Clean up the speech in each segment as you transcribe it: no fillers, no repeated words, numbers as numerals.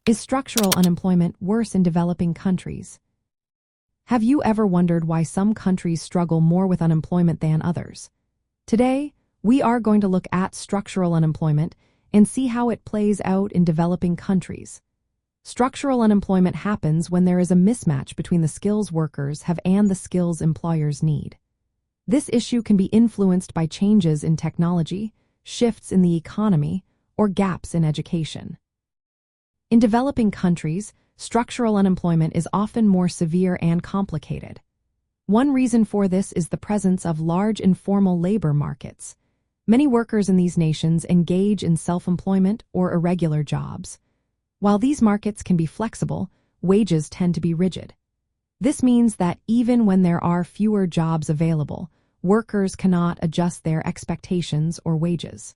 Is structural unemployment worse in developing countries? Have you ever wondered why some countries struggle more with unemployment than others? Today, we are going to look at structural unemployment and see how it plays out in developing countries. Structural unemployment happens when there is a mismatch between the skills workers have and the skills employers need. This issue can be influenced by changes in technology, shifts in the economy, or gaps in education. In developing countries, structural unemployment is often more severe and complicated. One reason for this is the presence of large informal labor markets. Many workers in these nations engage in self-employment or irregular jobs. While these markets can be flexible, wages tend to be rigid. This means that even when there are fewer jobs available, workers cannot adjust their expectations or wages.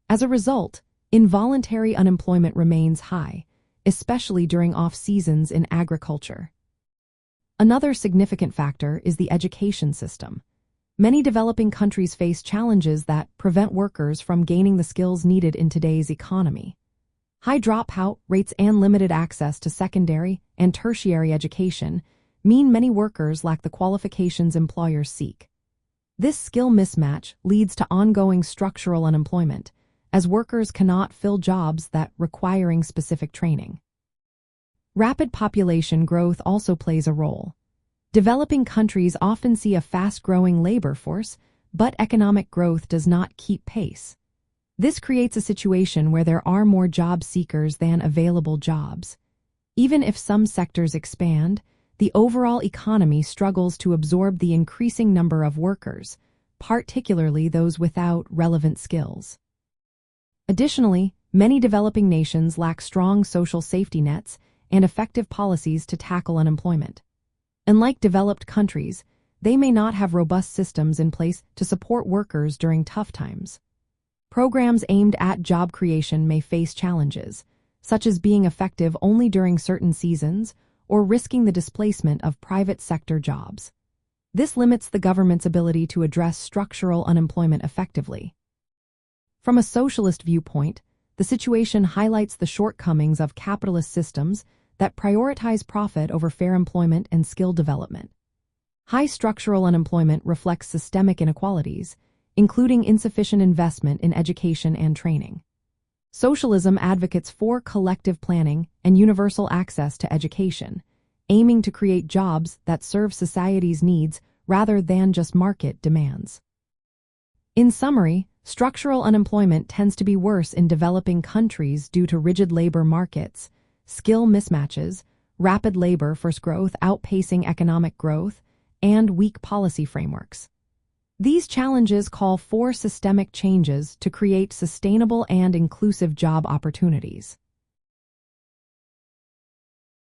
As a result, involuntary unemployment remains high, especially during off-seasons in agriculture. Another significant factor is the education system. Many developing countries face challenges that prevent workers from gaining the skills needed in today's economy. High dropout rates and limited access to secondary and tertiary education mean many workers lack the qualifications employers seek. This skill mismatch leads to ongoing structural unemployment, as workers cannot fill jobs that requiring specific training. Rapid population growth also plays a role. Developing countries often see a fast-growing labor force, but economic growth does not keep pace. This creates a situation where there are more job seekers than available jobs. Even if some sectors expand, the overall economy struggles to absorb the increasing number of workers, particularly those without relevant skills. Additionally, many developing nations lack strong social safety nets and effective policies to tackle unemployment. Unlike developed countries, they may not have robust systems in place to support workers during tough times. Programs aimed at job creation may face challenges, such as being effective only during certain seasons or risking the displacement of private sector jobs. This limits the government's ability to address structural unemployment effectively. From a socialist viewpoint, the situation highlights the shortcomings of capitalist systems that prioritize profit over fair employment and skill development. High structural unemployment reflects systemic inequalities, including insufficient investment in education and training. Socialism advocates for collective planning and universal access to education, aiming to create jobs that serve society's needs rather than just market demands. In summary, structural unemployment tends to be worse in developing countries due to rigid labor markets, skill mismatches, rapid labor force growth outpacing economic growth, and weak policy frameworks. These challenges call for systemic changes to create sustainable and inclusive job opportunities.